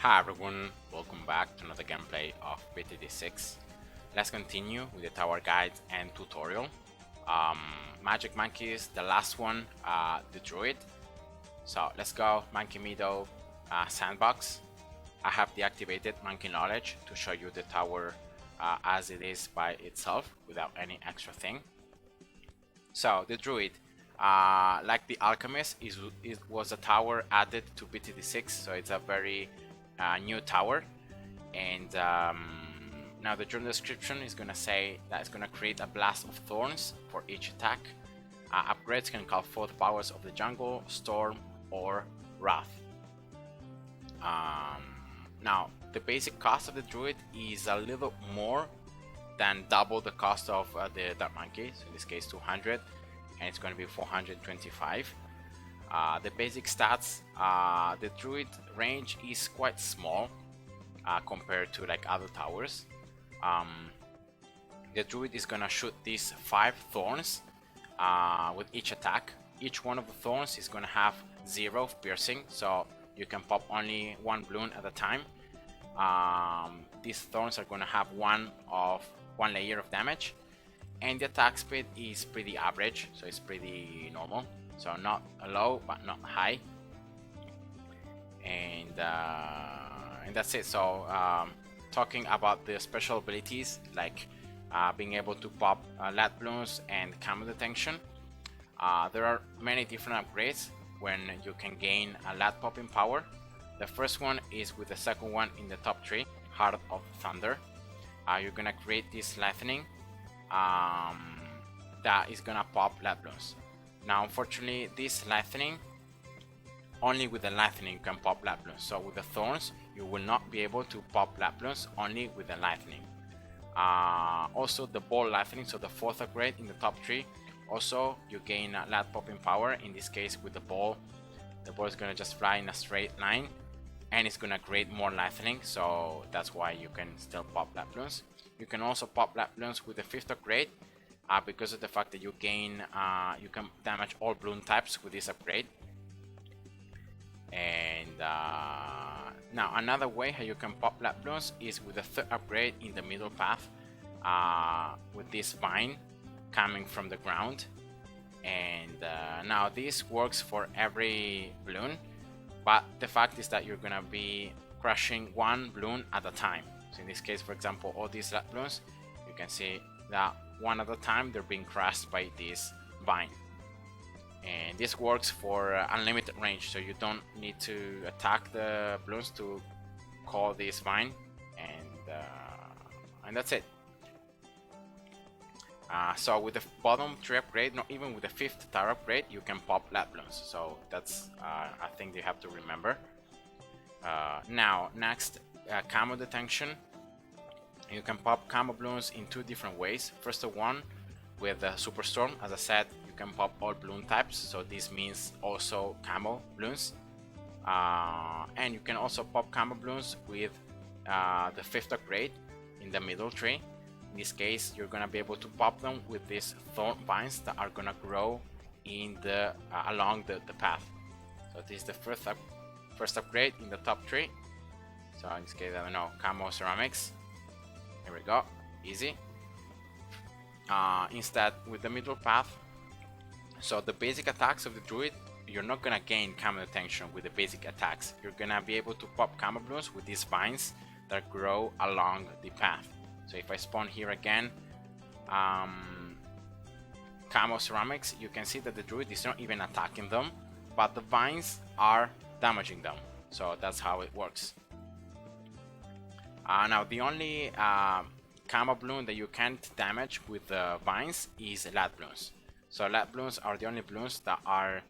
Hi everyone, welcome back to another gameplay of BTD6. Let's continue with the tower guide and tutorial. Magic Monkeys, the last one, the Druid. So let's go, Monkey Meadow sandbox. I have deactivated Monkey Knowledge to show you the tower as it is by itself without any extra thing. So the Druid, like the Alchemist, it was a tower added to BTD6, so it's a very new tower. And now the journal description is gonna say that it's gonna create a blast of thorns for each attack. Upgrades can call forth powers of the jungle, storm, or wrath. Now the basic cost of the Druid is a little more than double the cost of the Dark Monkey, so in this case 200, and it's going to be 425. The basic stats, the Druid range is quite small compared to like other towers. The Druid is gonna shoot these 5 thorns with each attack. Each one of the thorns is gonna have 0 piercing, so you can pop only 1 bloon at a time. These thorns are gonna have one layer of damage, and the attack speed is pretty average, so it's pretty normal, so not low but not high. And that's it. So talking about the special abilities, like being able to pop lat bloons and camo detection, there are many different upgrades when you can gain a lat popping power. The first one is with the second one in the top 3, Heart of Thunder. You're gonna create this lightning that is gonna pop lat bloons. Now unfortunately this lightning, only with the lightning you can pop lat bloons, so with the thorns you will not be able to pop lat bloons, only with the lightning. Also the ball lightning, so the 4th upgrade in the top 3, also you gain lat popping power. In this case with the ball is gonna just fly in a straight line, and it's gonna create more lightning, so that's why you can still pop lat bloons. You can also pop lat bloons with the 5th upgrade because of the fact that you gain you can damage all bloon types with this upgrade. And now another way how you can pop lat bloons is with the 3rd upgrade in the middle path, with this vine coming from the ground. And now this works for every bloon, but the fact is that you're gonna be crushing 1 bloon at a time. So in this case, for example, all these lat bloons, you can see that one at a time they're being crushed by this vine. And this works for unlimited range, so you don't need to attack the bloons to call this vine, and that's it. So with the bottom 3 upgrade, not even with the 5th tower upgrade, you can pop lat bloons, so that's a thing you have to remember. Now next, camo detection. You can pop camo bloons in 2 different ways. First one with the Superstorm, as I said, you can pop all bloon types, so this means also camo bloons. And you can also pop camo bloons with the 5th upgrade in the middle tree. In this case, you're gonna be able to pop them with these thorn vines that are gonna grow in the along the path. So this is the first upgrade in the top 3. So in this case, I don't know, camo ceramics. Here we go, easy. Instead, with the middle path, so the basic attacks of the Druid, you're not gonna gain camo detection with the basic attacks. You're gonna be able to pop camo bloons with these vines that grow along the path. So if I spawn here again, camo ceramics, you can see that the Druid is not even attacking them, but the vines are damaging them. So that's how it works. Now the only camo bloon that you can't damage with the vines is lat bloons. So lat bloons are the only bloons that are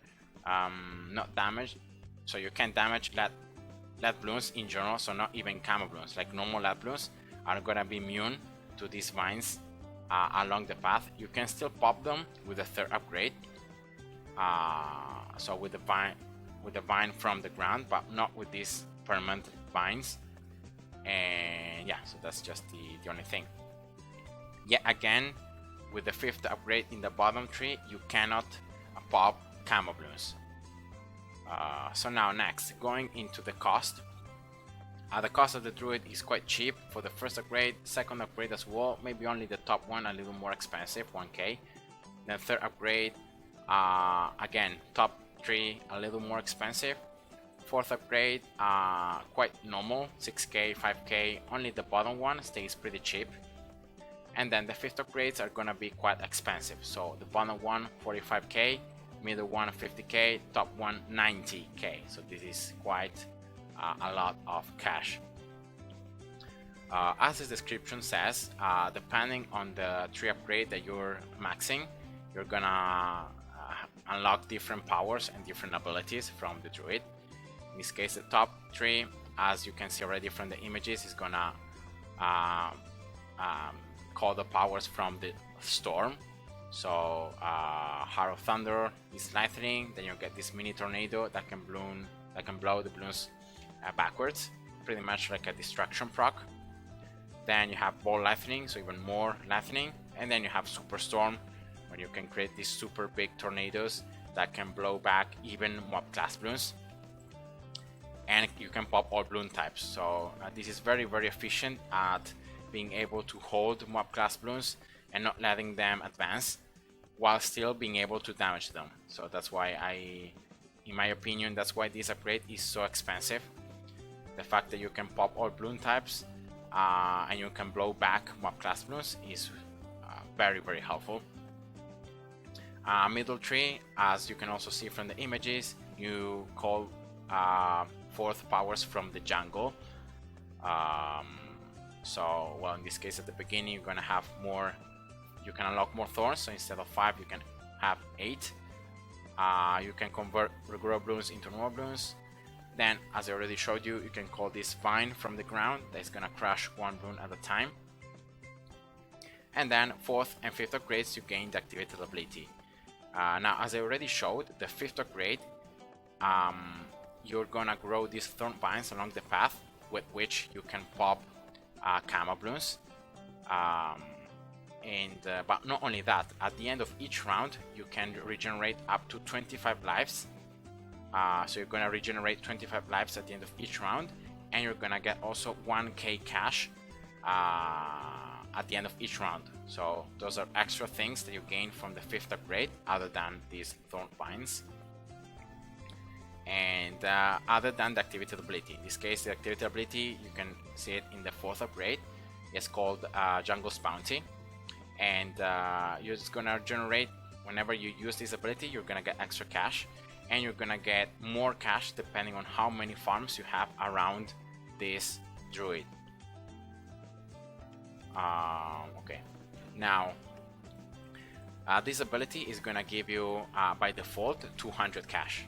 not damaged, so you can't damage lat bloons in general, so not even camo bloons. Like normal lat bloons are gonna be immune to these vines along the path. You can still pop them with the 3rd upgrade, so with the vine from the ground, but not with these permanent vines. And yeah, so that's just the only thing. Yet again, with the 5th upgrade in the bottom 3, you cannot pop camo bloons. So now next, going into the cost. The cost of the Druid is quite cheap for the first upgrade, second upgrade as well, maybe only the top one a little more expensive, 1k. Then third upgrade, again, top 3 a little more expensive. Fourth upgrade, quite normal, 6k, 5k, only the bottom one stays pretty cheap. And then the fifth upgrades are gonna be quite expensive. So the bottom one, 45k, middle one, 50k, top one, 90k. So this is quite a lot of cash. As the description says, depending on the tree upgrade that you're maxing, you're gonna unlock different powers and different abilities from the Druid. In this case, the top 3, as you can see already from the images, is gonna call the powers from the storm. So Heart of Thunder is lightning, then you'll get this mini tornado that can blow the balloons backwards, pretty much like a destruction proc. Then you have ball lightning, so even more lightning, and then you have superstorm, where you can create these super big tornadoes that can blow back even mob class balloons. And you can pop all balloon types, so this is very efficient at being able to hold mob class balloons and not letting them advance while still being able to damage them. So that's why in my opinion, that's why this upgrade is so expensive. The fact that you can pop all balloon types and you can blow back mob class balloons is very helpful. Middle tree, as you can also see from the images, you call fourth powers from the jungle. So, well, in this case, at the beginning, you're gonna have more. You can unlock more thorns. So instead of 5, you can have 8. You can convert regular balloons into normal balloons. Then, as I already showed you, you can call this vine from the ground. That's gonna crush one balloon at a time. And then, fourth and fifth upgrades, you gain the activated ability. Now, as I already showed, the fifth upgrade, you're gonna grow these thorn vines along the path with which you can pop camo balloons. But not only that, at the end of each round, you can regenerate up to 25 lives. So you're gonna regenerate 25 lives at the end of each round, and you're gonna get also 1k cash at the end of each round. So those are extra things that you gain from the fifth upgrade, other than these thorn vines. And other than the activated ability. In this case, the activated ability, you can see it in the fourth upgrade. It's called Jungle's Bounty. And you're just gonna generate, whenever you use this ability, you're gonna get extra cash. And you're gonna get more cash depending on how many farms you have around this Druid. Okay. Now, this ability is gonna give you, by default, 200 cash.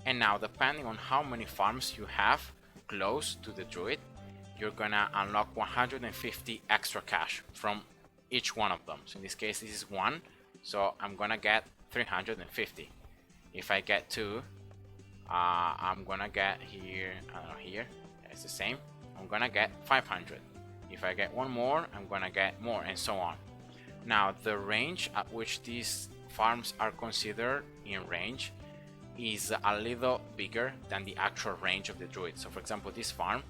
And now, depending on how many farms you have close to the Druid, you're gonna unlock 150 extra cash from each one of them. So in this case, this is 1, so I'm gonna get 350. If I get 2, I'm gonna get here, I don't know, here, it's the same, I'm gonna get 500. If I get 1 more, I'm gonna get more, and so on. Now, the range at which these farms are considered in range is a little bigger than the actual range of the Druid. So for example, this farm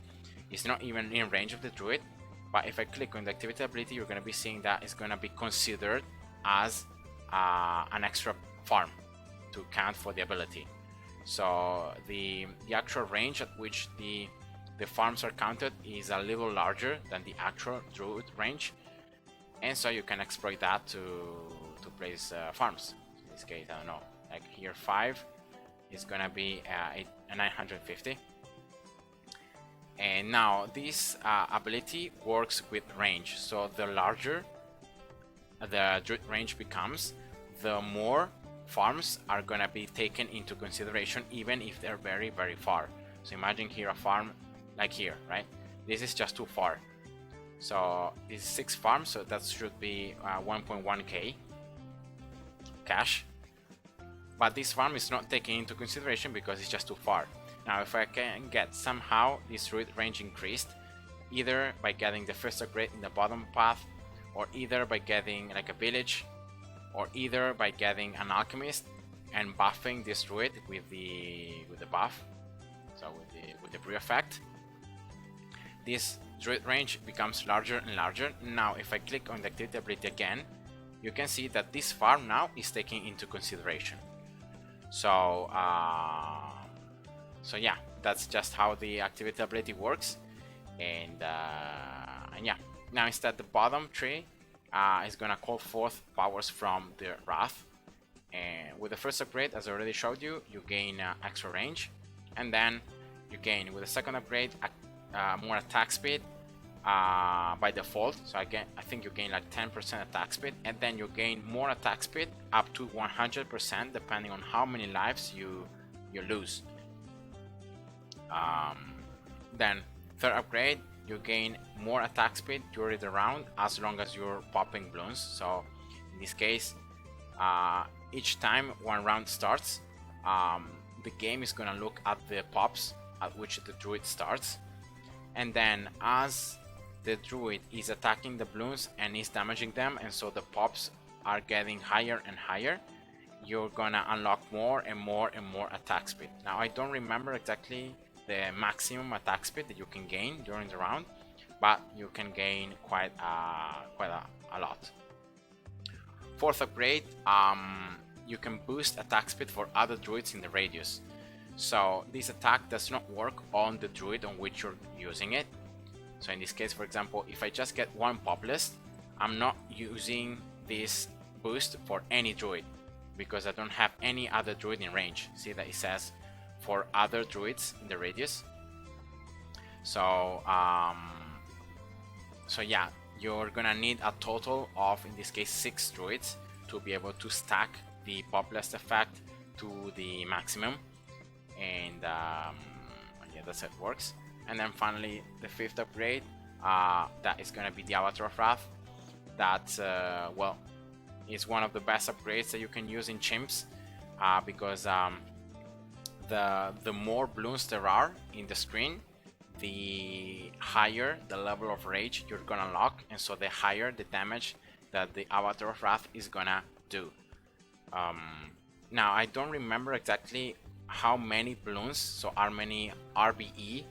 is not even in range of the Druid, but if I click on the activity ability, you're going to be seeing that it's going to be considered as an extra farm to count for the ability. So the actual range at which the farms are counted is a little larger than the actual Druid range, and so you can exploit that to place farms. In this case, I don't know, like here 5 is gonna be a 950. And now this ability works with range, so the larger the Druid range becomes, the more farms are gonna be taken into consideration, even if they're very far. So imagine here a farm like here, right? This is just too far. So this is 6 farms, so that should be 1.1k cash. But this farm is not taken into consideration because it's just too far. Now, if I can get somehow this Druid range increased, either by getting the first upgrade in the bottom path, or either by getting like a village, or either by getting an alchemist and buffing this Druid with the buff, so with the brew effect, this Druid range becomes larger and larger. Now if I click on the activity ability again, you can see that this farm now is taken into consideration. So so yeah, that's just how the activity ability works. And yeah, now instead the bottom tree is gonna call forth powers from the Wrath. And with the first upgrade, as I already showed you, you gain extra range, and then you gain with the second upgrade more attack speed by default. So I think you gain like 10% attack speed, and then you gain more attack speed up to 100% depending on how many lives you lose. Then third upgrade, you gain more attack speed during the round as long as you're popping Bloons. So in this case, each time one round starts, the game is gonna look at the pops at which the Druid starts, and then as the Druid is attacking the Bloons and is damaging them, and so the pops are getting higher and higher, you're gonna unlock more and more and more attack speed. Now I don't remember exactly the maximum attack speed that you can gain during the round, but you can gain quite a lot. Fourth upgrade, you can boost attack speed for other Druids in the radius. So this attack does not work on the Druid on which you're using it. So in this case, for example, if I just get one pop list, I'm not using this boost for any Druid because I don't have any other Druid in range. See that it says for other Druids in the radius. So so yeah, you're gonna need a total of, in this case, 6 Druids to be able to stack the pop list effect to the maximum. And yeah, that's how it works. And then finally, the fifth upgrade, that is gonna be the Avatar of Wrath. That well, is one of the best upgrades that you can use in chimps, because the more Bloons there are in the screen, the higher the level of rage you're gonna unlock, and so the higher the damage that the Avatar of Wrath is gonna do. Now I don't remember exactly how many Bloons, so how many RBE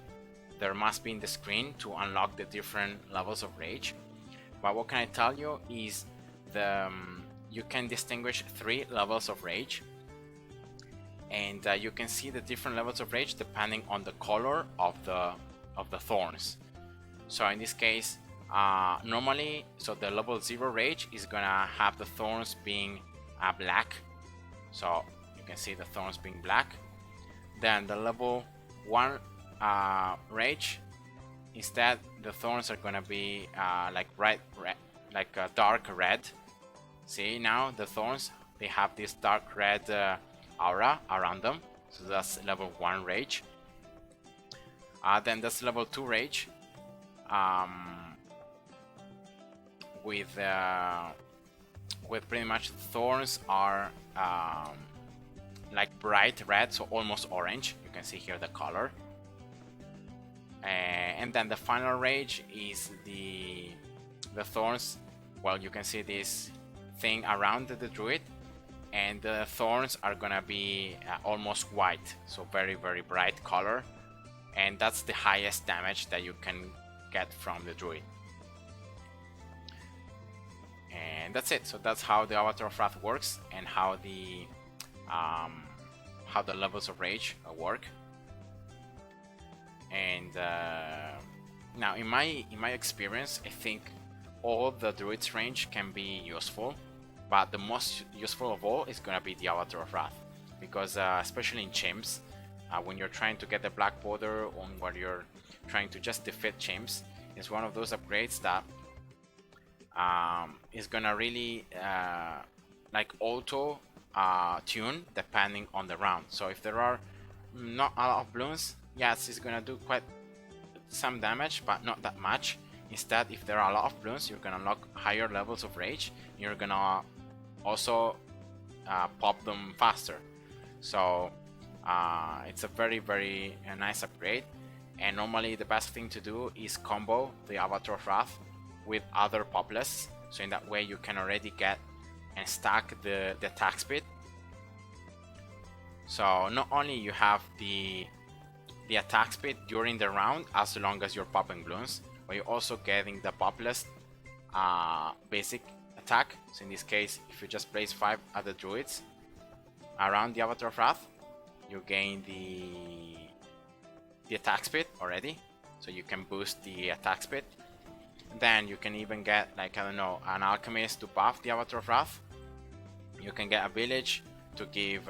there must be in the screen to unlock the different levels of rage, but what can I tell you is you can distinguish 3 levels of rage, and you can see the different levels of rage depending on the color of the thorns. So in this case, normally, so the level 0 rage is gonna have the thorns being black, so you can see the thorns being black. Then the level 1 rage, instead the thorns are gonna be like bright red, like a dark red. See, now the thorns, they have this dark red aura around them, so that's level 1 rage. Then that's level 2 rage, with pretty much thorns are like bright red, so almost orange. You can see here the color. And then the final rage is the thorns. Well, you can see this thing around the Druid, and the thorns are gonna be almost white, so very bright color, and that's the highest damage that you can get from the Druid. And that's it. So that's how the Avatar of Wrath works, and how the levels of rage work. And now in my experience, I think all the Druid's range can be useful, but the most useful of all is gonna be the Avatar of Wrath, because especially in chimps, when you're trying to get the black border, or when you're trying to just defeat chimps, it's one of those upgrades that is gonna really like auto tune depending on the round. So if there are not a lot of Bloons, yes, it's gonna do quite some damage, but not that much. Instead, if there are a lot of Bloons, you're gonna unlock higher levels of rage. You're gonna also pop them faster. So it's a very nice upgrade. And normally the best thing to do is combo the Avatar of Wrath with other pop lists, so in that way you can already get and stack the attack speed. So not only you have the the attack speed during the round as long as you're popping Bloons, but you're also getting the popless basic attack. So in this case, if you just place 5 other druids around the Avatar of Wrath, you gain the attack speed already, so you can boost the attack speed. Then you can even get, like, I don't know, an alchemist to buff the Avatar of Wrath. You can get a village to give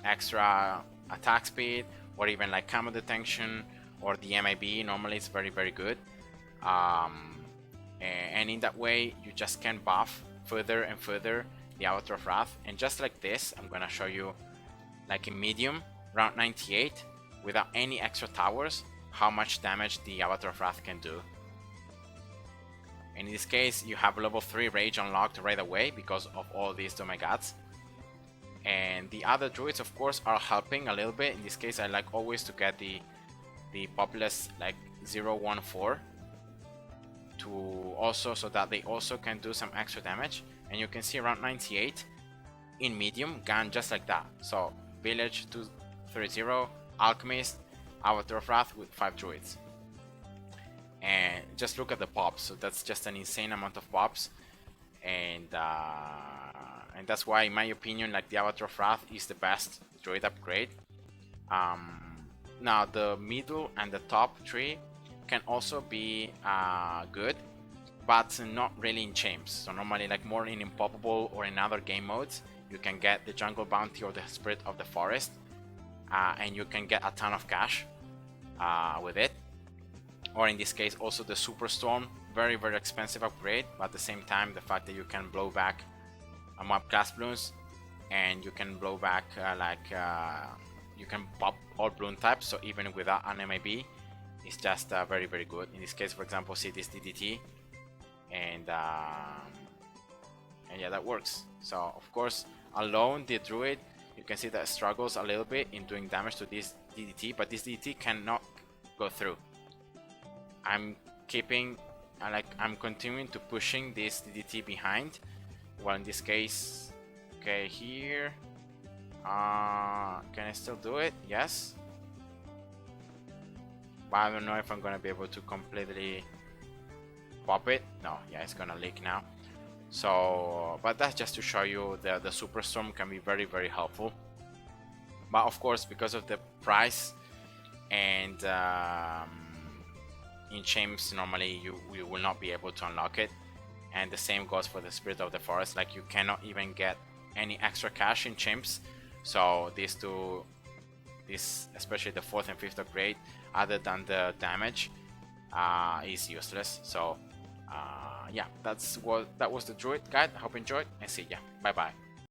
extra attack speed, or even like camo detection, or the MIB. Normally it's very, very good. And in that way you just can buff further and further the Avatar of Wrath. And just like this, I'm gonna show you, like in medium, round 98, without any extra towers, how much damage the Avatar of Wrath can do. And in this case, you have level 3 Rage unlocked right away because of all these Domegats. And the other druids, of course, are helping a little bit. In this case, I like always to get the populous like 014 to also, so that they also can do some extra damage. And you can see around 98 in medium, gone just like that. So village 230, alchemist, Avatar of Wrath with 5 druids. And just look at the pops. So that's just an insane amount of pops, and that's why, in my opinion, like the Avatar of Wrath is the best druid upgrade. Now the middle and the top 3 can also be good, but not really in champs. So normally, like more in Impoppable or in other game modes, you can get the Jungle Bounty or the Spirit of the Forest, and you can get a ton of cash with it. Or in this case, also the Superstorm, very, very expensive upgrade, but at the same time, the fact that you can blow back a mob class Bloons, and you can blow back you can pop all Bloon types, so even without an MIB, it's just very, very good. In this case, for example, see this DDT, and yeah, that works. So of course, alone the Druid, you can see that it struggles a little bit in doing damage to this DDT, but this DDT cannot go through. I'm continuing to pushing this DDT behind. Well, in this case, okay, here, can I still do it? Yes, but I don't know if I'm gonna be able to completely pop it. No, yeah, it's gonna leak now. So, but that's just to show you the Superstorm can be very, very helpful. But of course, because of the price and in champs, normally you will not be able to unlock it, and the same goes for the Spirit of the Forest. Like, you cannot even get any extra cash in champs. So these two, especially the 4th and 5th upgrade, other than the damage, is useless. So yeah, that was the Druid guide. I hope you enjoyed, and see ya. Bye bye.